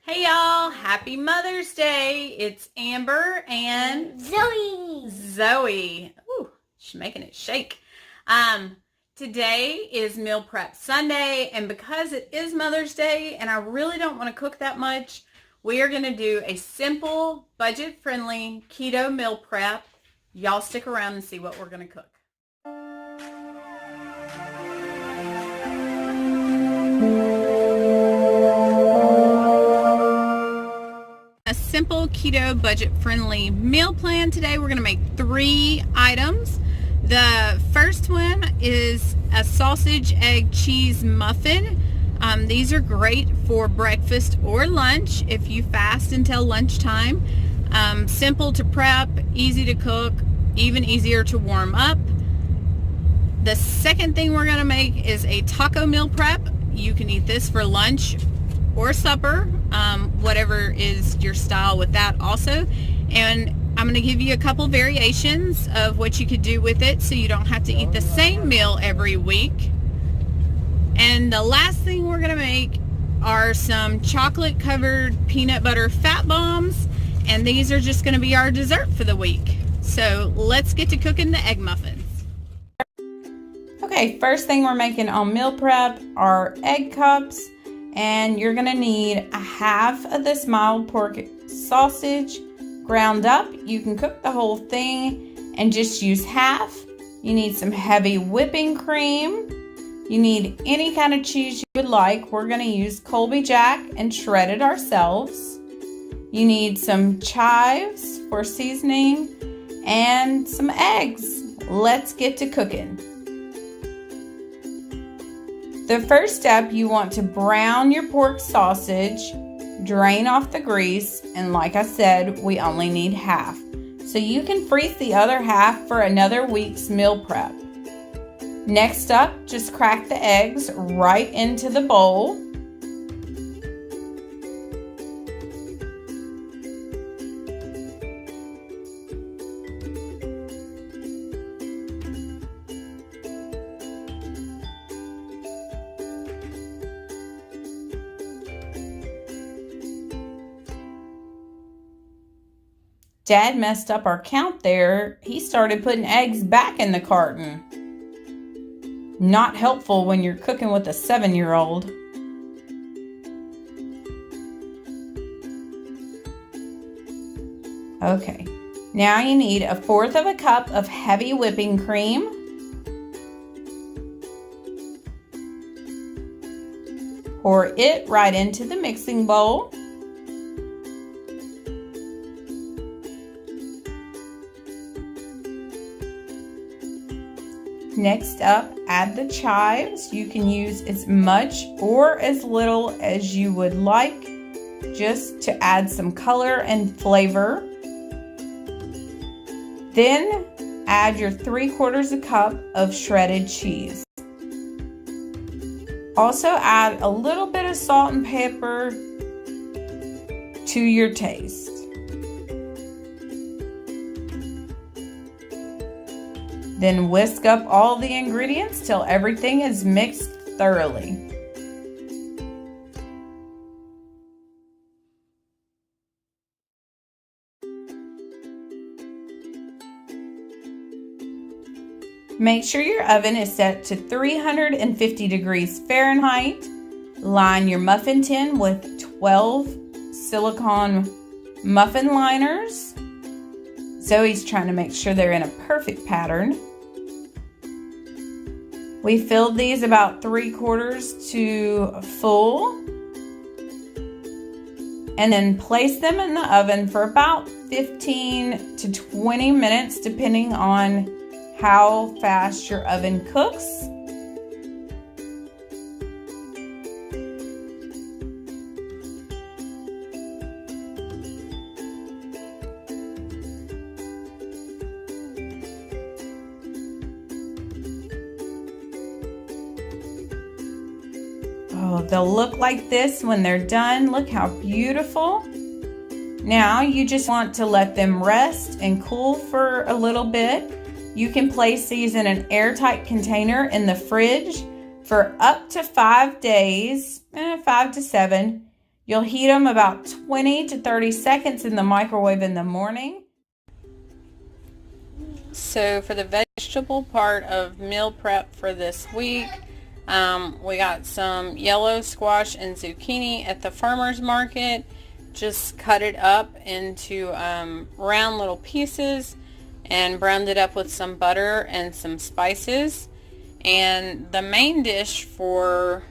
Hey y'all, happy Mother's Day. It's Amber and Zoe. Ooh, she's making it shake. Today is Meal Prep Sunday, and because it is Mother's Day and I really don't want to cook that much, we are going to do a simple, budget-friendly keto meal prep. Y'all stick around and see what we're going to cook. A simple keto budget-friendly meal plan today. We're going to make 3 items. The first one is a sausage, egg, cheese muffin. These are great for breakfast or lunch if you fast until lunchtime. Simple to prep, easy to cook, even easier to warm up. The second thing we're going to make is a taco meal prep. You can eat this for lunch or supper, whatever is your style with that also. And I'm going to give you a couple variations of what you could do with it so you don't have to eat the same meal every week. And the last thing we're going to make are some chocolate covered peanut butter fat bombs, and these are just going to be our dessert for the week. So let's get to cooking the egg muffins. Okay, first thing we're making on meal prep are egg cups. And you're going to need a half of this mild pork sausage ground up. You can cook the whole thing and just use half. You need some heavy whipping cream. You need any kind of cheese you would like. We're going to use Colby Jack and shred it ourselves. You need some chives for seasoning and some eggs. Let's get to cooking. The first step, you want to brown your pork sausage, drain off the grease, and like I said, we only need half. So you can freeze the other half for another week's meal prep. Next up, just crack the eggs right into the bowl. Dad messed up our count there. He started putting eggs back in the carton. Not helpful when you're cooking with a 7-year-old. Okay, now you need 1/4 cup of heavy whipping cream. Pour it right into the mixing bowl. Next up, add the chives. You can use as much or as little as you would like, just to add some color and flavor. Then add your 3/4 cup of shredded cheese. Also add a little bit of salt and pepper to your taste. Then whisk up all the ingredients till everything is mixed thoroughly. Make sure your oven is set to 350 degrees Fahrenheit. Line your muffin tin with 12 silicone muffin liners. Zoe's trying to make sure they're in a perfect pattern. We filled these about 3/4 to full. And then place them in the oven for about 15 to 20 minutes, depending on how fast your oven cooks. Oh, they'll look like this when they're done. Look how beautiful. Now you just want to let them rest and cool for a little bit. You can place these in an airtight container in the fridge for up to 5 days, 5 to 7. You'll heat them about 20 to 30 seconds in the microwave in the morning. So for the vegetable part of meal prep for this week, we got some yellow squash and zucchini at the farmer's market. Just cut it up into round little pieces and browned it up with some butter and some spices. And the main dish for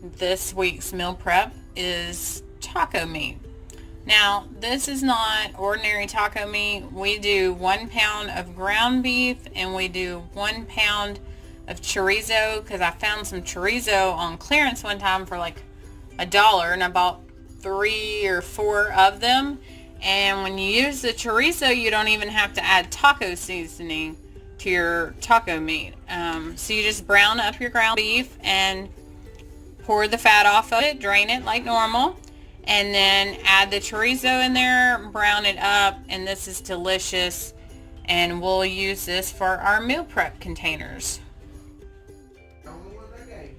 this week's meal prep is taco meat. Now, this is not ordinary taco meat. We do 1 pound of ground beef and we do 1 pound of chorizo, because I found some chorizo on clearance one time for like $1 and I bought 3 or 4 of them. And when you use the chorizo, you don't even have to add taco seasoning to your taco meat. So you just brown up your ground beef and pour the fat off of it, drain it like normal, and then add the chorizo in there, brown it up, and this is delicious. And we'll use this for our meal prep containers.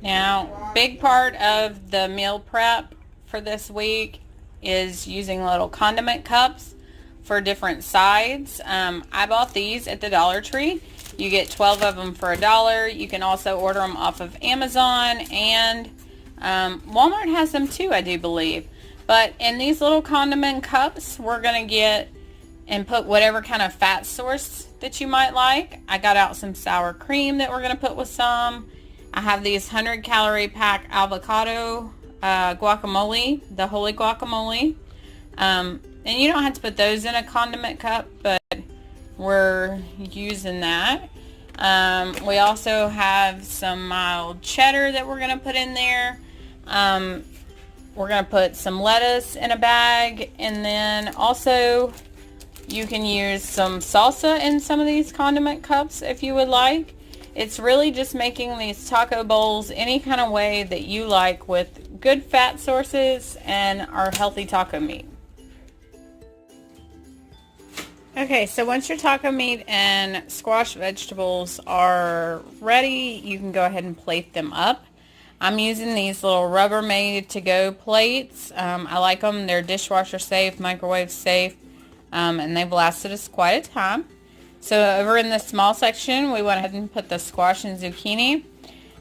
Now, big part of the meal prep for this week is using little condiment cups for different sides. I bought these at the Dollar Tree. You get 12 of them for $1. You can also order them off of Amazon, and Walmart has them too, I do believe. But in these little condiment cups, we're going to get and put whatever kind of fat source that you might like. I got out some sour cream that we're going to put with some. I have these 100 calorie pack avocado guacamole, the holy guacamole. And you don't have to put those in a condiment cup, but we're using that. We also have some mild cheddar that we're going to put in there. We're going to put some lettuce in a bag, and then also you can use some salsa in some of these condiment cups if you would like. It's really just making these taco bowls any kind of way that you like, with good fat sources and our healthy taco meat. Okay, so once your taco meat and squash vegetables are ready, you can go ahead and plate them up. I'm using these little Rubbermaid to-go plates. I like them. They're dishwasher safe, microwave safe, and they've lasted us quite a time. So over in the small section, we went ahead and put the squash and zucchini.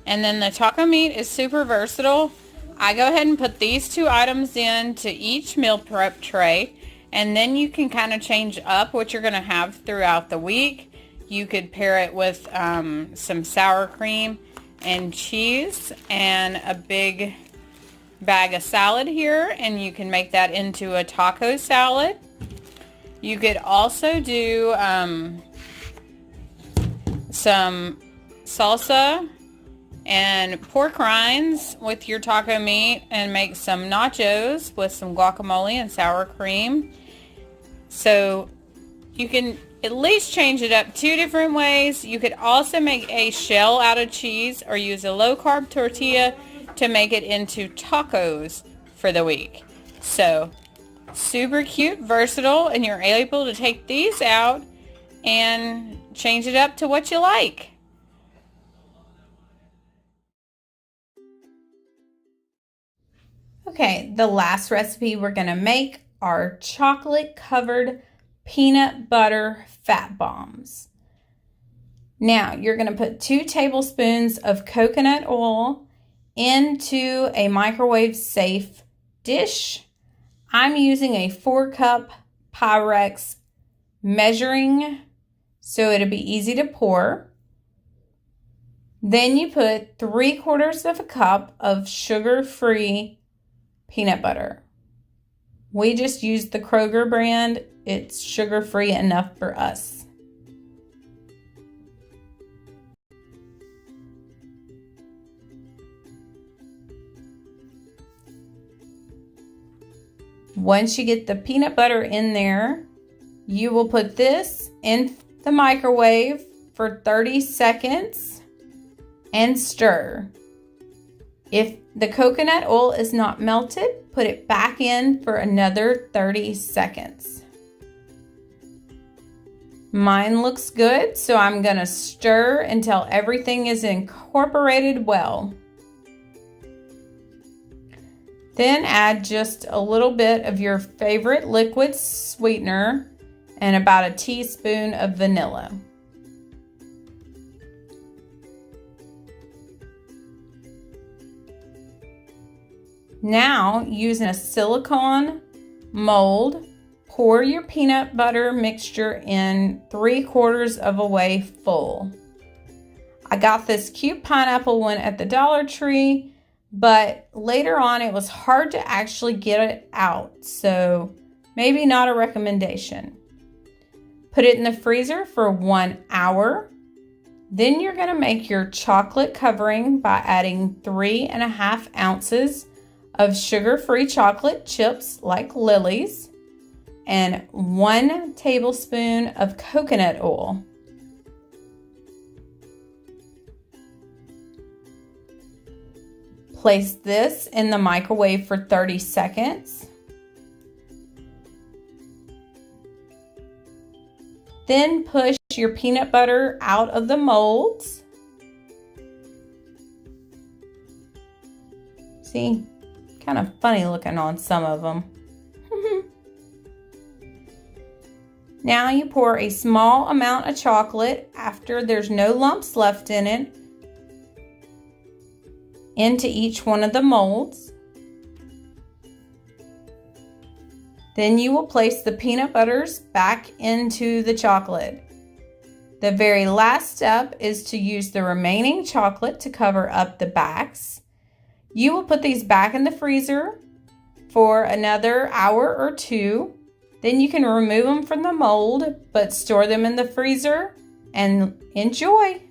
And then the taco meat is super versatile. I go ahead and put these 2 items into each meal prep tray, and then you can kind of change up what you're going to have throughout the week. You could pair it with some sour cream and cheese and a big bag of salad here, and you can make that into a taco salad. You could also do some salsa and pork rinds with your taco meat and make some nachos with some guacamole and sour cream. So you can at least change it up 2 different ways. You could also make a shell out of cheese or use a low-carb tortilla to make it into tacos for the week. So super cute, versatile, and you're able to take these out and change it up to what you like. Okay, the last recipe we're going to make are chocolate covered peanut butter fat bombs. Now, you're going to put 2 tablespoons of coconut oil into a microwave safe dish. I'm using a 4-cup Pyrex measuring so it'll be easy to pour. Then you put 3/4 of a cup of sugar-free peanut butter. We just used the Kroger brand. It's sugar-free enough for us. Once you get the peanut butter in there, you will put this in the microwave for 30 seconds and stir. If the coconut oil is not melted, put it back in for another 30 seconds. Mine looks good, so I'm going to stir until everything is incorporated well. Then add just a little bit of your favorite liquid sweetener and about a teaspoon of vanilla. Now, using a silicone mold, pour your peanut butter mixture in 3/4 of a way full. I got this cute pineapple one at the Dollar Tree, but later on it was hard to actually get it out, so maybe not a recommendation. Put it in the freezer for 1 hour. Then you're going to make your chocolate covering by adding 3.5 ounces of sugar-free chocolate chips like Lily's and 1 tablespoon of coconut oil. Place this in the microwave for 30 seconds. Then push your peanut butter out of the molds. See, kind of funny looking on some of them. Now you pour a small amount of chocolate after there's no lumps left in it into each one of the molds. Then you will place the peanut butters back into the chocolate. The very last step is to use the remaining chocolate to cover up the backs. You will put these back in the freezer for another hour or 2. Then you can remove them from the mold, but store them in the freezer and enjoy.